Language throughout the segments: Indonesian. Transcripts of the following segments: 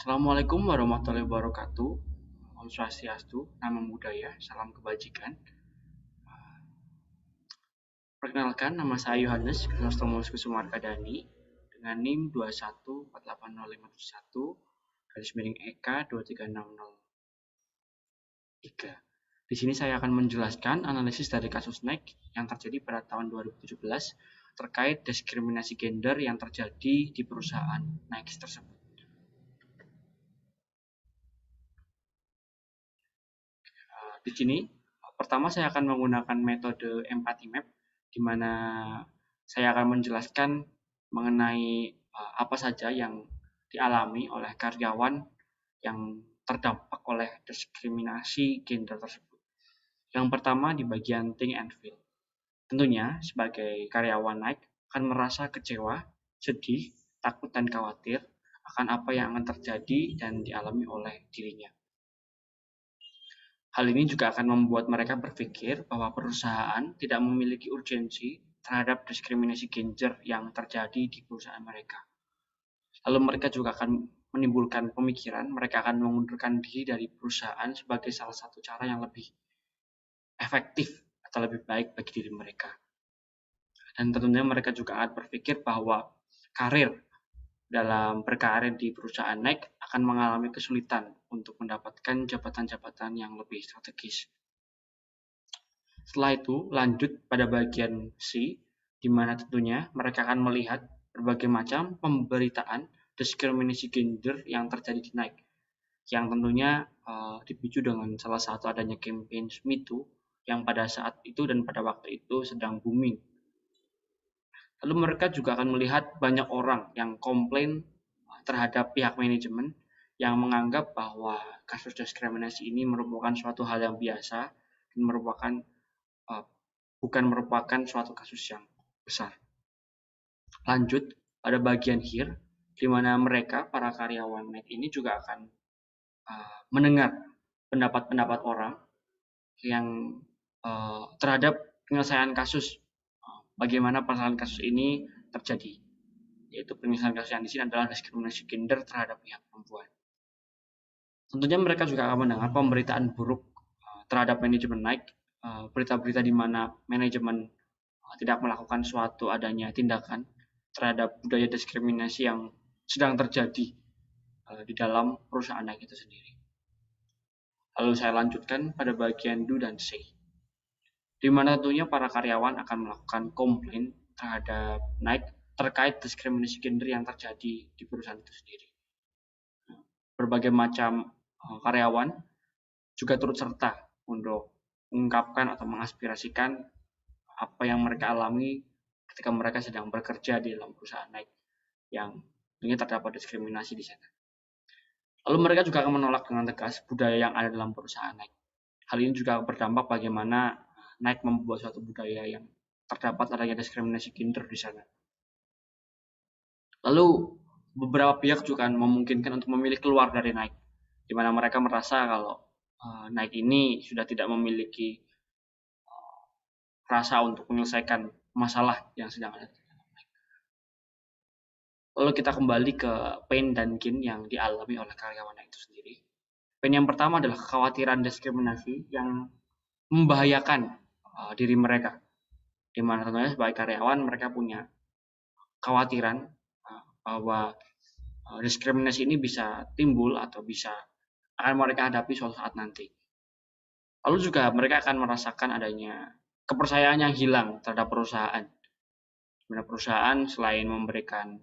Assalamualaikum warahmatullahi wabarakatuh. Om Swastiastu, Namo Buddhaya, salam kebajikan. Perkenalkan, nama saya Yohanes Krisostomus Kusumarkadani dengan NIM 2148051 garis miring EK 23603. Di sini saya akan menjelaskan analisis dari kasus NIKE yang terjadi pada tahun 2017 terkait diskriminasi gender yang terjadi di perusahaan NIKE tersebut. Di sini, pertama saya akan menggunakan metode empathy map, di mana saya akan menjelaskan mengenai apa saja yang dialami oleh karyawan yang terdampak oleh diskriminasi gender tersebut. Yang pertama di bagian think and feel. Tentunya sebagai karyawan NIKE akan merasa kecewa, sedih, takut, dan khawatir akan apa yang akan terjadi dan dialami oleh dirinya. Hal ini juga akan membuat mereka berpikir bahwa perusahaan tidak memiliki urgensi terhadap diskriminasi gender yang terjadi di perusahaan mereka. Lalu mereka juga akan menimbulkan pemikiran mereka akan mengundurkan diri dari perusahaan sebagai salah satu cara yang lebih efektif atau lebih baik bagi diri mereka. Dan tentunya mereka juga akan berpikir bahwa karir dalam berkarir di perusahaan NIKE akan mengalami kesulitan untuk mendapatkan jabatan-jabatan yang lebih strategis. Setelah itu, lanjut pada bagian C, di mana tentunya mereka akan melihat berbagai macam pemberitaan diskriminasi gender yang terjadi di NIKE, yang tentunya dipicu dengan salah satu adanya campaign Me Too yang pada saat itu dan pada waktu itu sedang booming. Lalu mereka juga akan melihat banyak orang yang komplain terhadap pihak manajemen yang menganggap bahwa kasus diskriminasi ini merupakan suatu hal yang biasa dan bukan merupakan suatu kasus yang besar. Lanjut pada bagian here, di mana mereka, para karyawan NIKE ini juga akan mendengar pendapat-pendapat orang yang terhadap penyelesaian kasus, bagaimana penyelesaian kasus ini terjadi, yaitu penyelesaian kasus yang di sini adalah diskriminasi gender terhadap pihak perempuan. Tentunya mereka juga akan mendengar pemberitaan buruk terhadap manajemen NIKE, berita-berita di mana manajemen tidak melakukan suatu adanya tindakan terhadap budaya diskriminasi yang sedang terjadi di dalam perusahaan NIKE itu sendiri. Lalu saya lanjutkan pada bagian do dan say, di mana tentunya para karyawan akan melakukan komplain terhadap NIKE terkait diskriminasi gender yang terjadi di perusahaan itu sendiri. Berbagai macam karyawan juga turut serta untuk mengungkapkan atau mengaspirasikan apa yang mereka alami ketika mereka sedang bekerja di dalam perusahaan NIKE yang tentunya terdapat diskriminasi di sana. Lalu mereka juga akan menolak dengan tegas budaya yang ada dalam perusahaan NIKE. Hal ini juga berdampak bagaimana NIKE membuat suatu budaya yang terdapat adanya diskriminasi gender di sana. Lalu beberapa pihak juga memungkinkan untuk memilih keluar dari NIKE, di mana mereka merasa kalau NIKE ini sudah tidak memiliki rasa untuk menyelesaikan masalah yang sedang ada. Lalu kita kembali ke pain dan gain yang dialami oleh karyawan itu sendiri. Pain yang pertama adalah kekhawatiran diskriminasi yang membahayakan diri mereka, di mana tentunya sebagai karyawan mereka punya kekhawatiran bahwa diskriminasi ini bisa timbul atau bisa akan mereka hadapi suatu saat nanti. Lalu juga mereka akan merasakan adanya kepercayaan yang hilang terhadap perusahaan, di mana perusahaan selain memberikan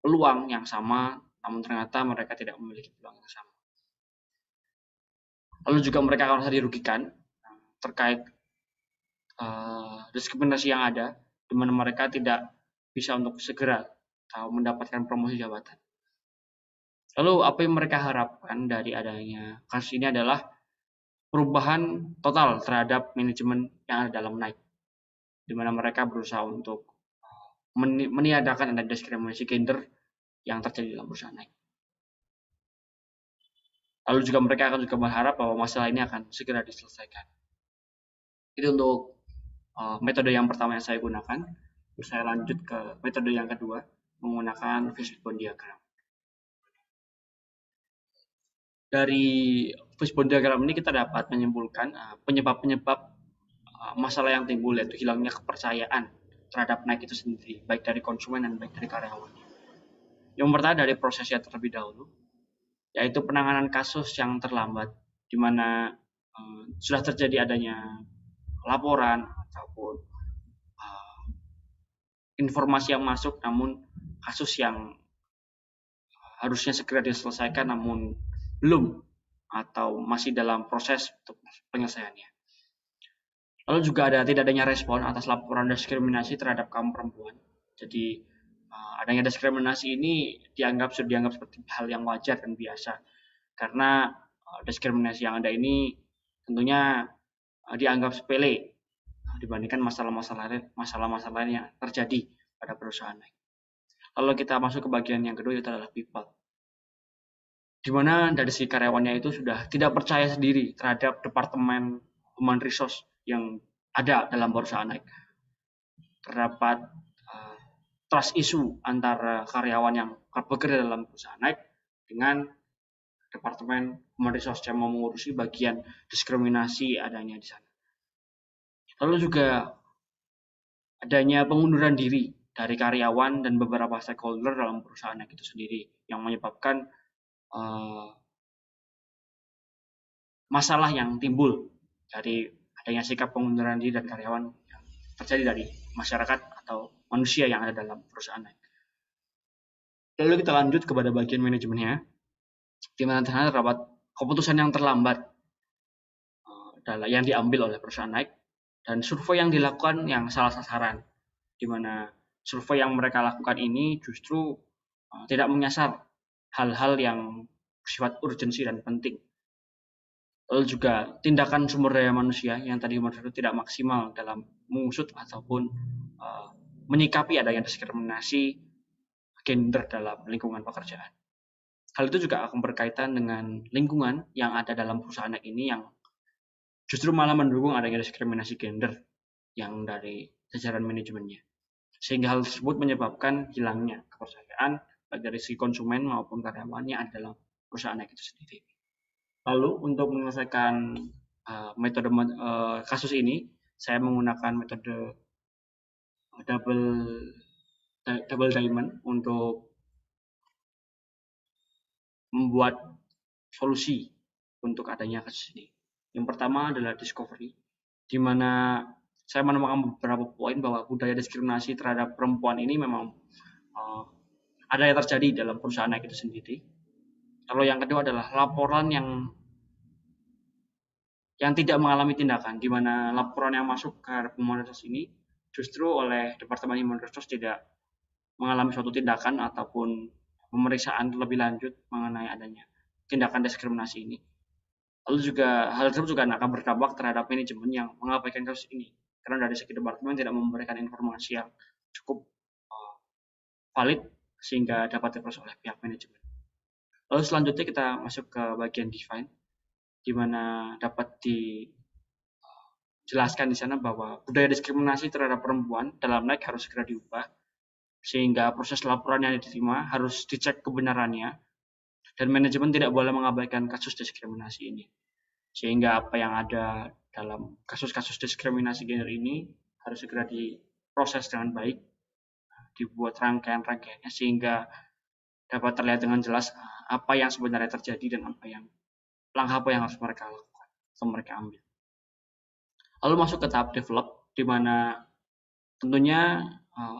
peluang yang sama, namun ternyata mereka tidak memiliki peluang yang sama. Lalu juga mereka akan merasa dirugikan terkait diskriminasi yang ada, di mana mereka tidak bisa untuk segera mendapatkan promosi jabatan. Lalu apa yang mereka harapkan dari adanya kasus ini adalah perubahan total terhadap manajemen yang ada dalam NIKE, di mana mereka berusaha untuk meniadakan ada diskriminasi gender yang terjadi dalam perusahaan NIKE. Lalu juga mereka akan juga berharap bahwa masalah ini akan segera diselesaikan. Itu untuk metode yang pertama yang saya gunakan. Terus saya lanjut ke metode yang kedua, menggunakan fishbone diagram. dari fishbone diagram ini kita dapat menyimpulkan penyebab-penyebab masalah yang timbul, yaitu hilangnya kepercayaan terhadap Nike itu sendiri, baik dari konsumen dan baik dari karyawan. Yang pertama dari prosesnya terlebih dahulu, yaitu penanganan kasus yang terlambat, di mana sudah terjadi adanya laporan ataupun informasi yang masuk, namun kasus yang harusnya segera diselesaikan namun belum atau masih dalam proses untuk penyelesaiannya. Lalu juga tidak adanya respon atas laporan diskriminasi terhadap kaum perempuan. Jadi adanya diskriminasi ini sudah dianggap seperti hal yang wajar dan biasa, karena diskriminasi yang ada ini tentunya dianggap sepele dibandingkan masalah-masalah lain yang terjadi pada perusahaan. Lalu kita masuk ke bagian yang kedua, yaitu adalah people, di mana dari si karyawannya itu sudah tidak percaya sendiri terhadap departemen human resource yang ada dalam perusahaan Nike. Terdapat trust issue antara karyawan yang bekerja dalam perusahaan Nike dengan departemen human resource yang mau mengurusi bagian diskriminasi adanya di sana. Lalu juga adanya pengunduran diri dari karyawan dan beberapa stakeholder dalam perusahaan itu sendiri yang menyebabkan masalah yang timbul dari adanya sikap pengunduran diri dan karyawan yang terjadi dari masyarakat atau manusia yang ada dalam perusahaan. Lalu kita lanjut kepada bagian manajemennya, di mana terdapat keputusan yang terlambat yang diambil oleh perusahaan Nike dan survei yang dilakukan yang salah sasaran, di mana survei yang mereka lakukan ini justru tidak menyasar hal-hal yang bersifat urgensi dan penting. Lalu juga tindakan sumber daya manusia yang tadi itu tidak maksimal dalam mengusut ataupun menyikapi adanya diskriminasi gender dalam lingkungan pekerjaan. Hal itu juga akan berkaitan dengan lingkungan yang ada dalam perusahaan ini yang justru malah mendukung adanya diskriminasi gender yang dari jajaran manajemennya. Sehingga hal tersebut menyebabkan hilangnya kepercayaan baik dari segi konsumen maupun karyawannya ada dalam perusahaan itu sendiri. Lalu untuk menyelesaikan metode kasus ini, saya menggunakan metode double diamond untuk membuat solusi untuk adanya kasus ini. Yang pertama adalah discovery, di mana saya menemukan beberapa poin bahwa budaya diskriminasi terhadap perempuan ini memang ada yang terjadi dalam perusahaan itu sendiri. Lalu yang kedua adalah laporan yang tidak mengalami tindakan, di mana laporan yang masuk ke human resource ini justru oleh Departemen Human Resource tidak mengalami suatu tindakan ataupun pemeriksaan lebih lanjut mengenai adanya tindakan diskriminasi ini. Lalu juga hal tersebut juga akan berdampak terhadap manajemen yang mengabaikan kasus ini, karena dari segi departemen tidak memberikan informasi yang cukup valid sehingga dapat diproses oleh pihak manajemen. Lalu selanjutnya kita masuk ke bagian define, di mana dapat dijelaskan di sana bahwa budaya diskriminasi terhadap perempuan dalam Nike harus segera diubah, sehingga proses laporan yang diterima harus dicek kebenarannya, dan manajemen tidak boleh mengabaikan kasus diskriminasi ini. Sehingga apa yang ada dalam kasus-kasus diskriminasi gender ini harus segera diproses dengan baik, dibuat rangkaian-rangkaiannya sehingga dapat terlihat dengan jelas apa yang sebenarnya terjadi dan langkah apa yang harus mereka lakukan atau mereka ambil. Lalu masuk ke tahap develop, di mana tentunya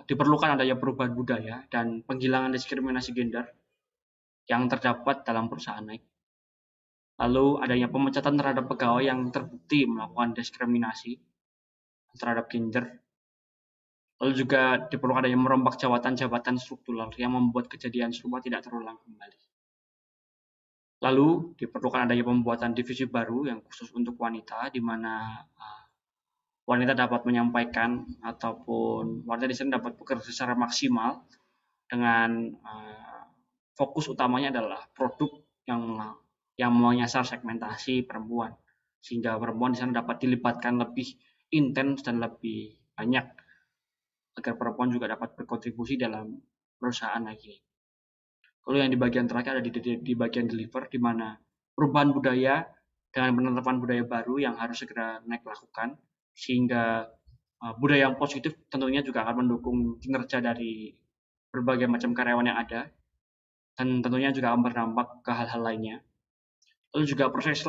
diperlukan adanya perubahan budaya dan penghilangan diskriminasi gender yang terdapat dalam perusahaan Nike. Lalu adanya pemecatan terhadap pegawai yang terbukti melakukan diskriminasi terhadap gender. Lalu juga diperlukan adanya merombak jabatan-jabatan struktural yang membuat kejadian serupa tidak terulang kembali. Lalu diperlukan adanya pembuatan divisi baru yang khusus untuk wanita, di mana wanita dapat menyampaikan ataupun wanita di sini dapat bekerja secara maksimal dengan fokus utamanya adalah produk yang menyasar segmentasi perempuan, sehingga perempuan di sana dapat dilibatkan lebih intens dan lebih banyak agar perempuan juga dapat berkontribusi dalam perusahaan lagi. Lalu yang di bagian terakhir ada di bagian deliver, di mana perubahan budaya dengan penerapan budaya baru yang harus segera naik lakukan, sehingga budaya yang positif tentunya juga akan mendukung kinerja dari berbagai macam karyawan yang ada, dan tentunya juga akan berdampak ke hal-hal lainnya. Lalu juga proses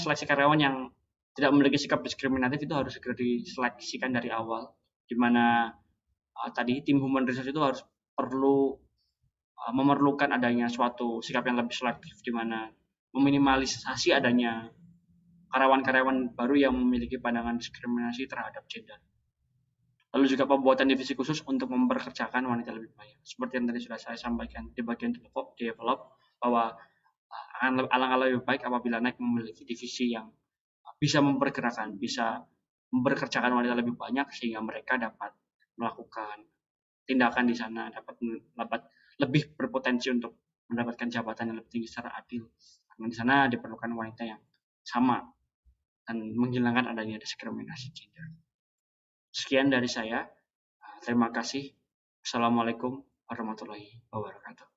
seleksi karyawan yang tidak memiliki sikap diskriminatif itu harus segera diseleksikan dari awal, di mana tadi tim human resource itu harus memerlukan adanya suatu sikap yang lebih selektif, di mana meminimalisasi adanya karyawan-karyawan baru yang memiliki pandangan diskriminasi terhadap gender. Lalu juga pembuatan divisi khusus untuk memperkerjakan wanita lebih banyak. Seperti yang tadi sudah saya sampaikan di bagian develop bahwa alangkah lebih baik apabila Nike memiliki divisi yang bisa memperkerjakan wanita lebih banyak, sehingga mereka dapat melakukan tindakan di sana, dapat lebih berpotensi untuk mendapatkan jabatan yang lebih tinggi secara adil. Karena di sana diperlukan wanita yang sama dan menghilangkan adanya diskriminasi gender. Sekian dari saya. Terima kasih. Assalamualaikum warahmatullahi wabarakatuh.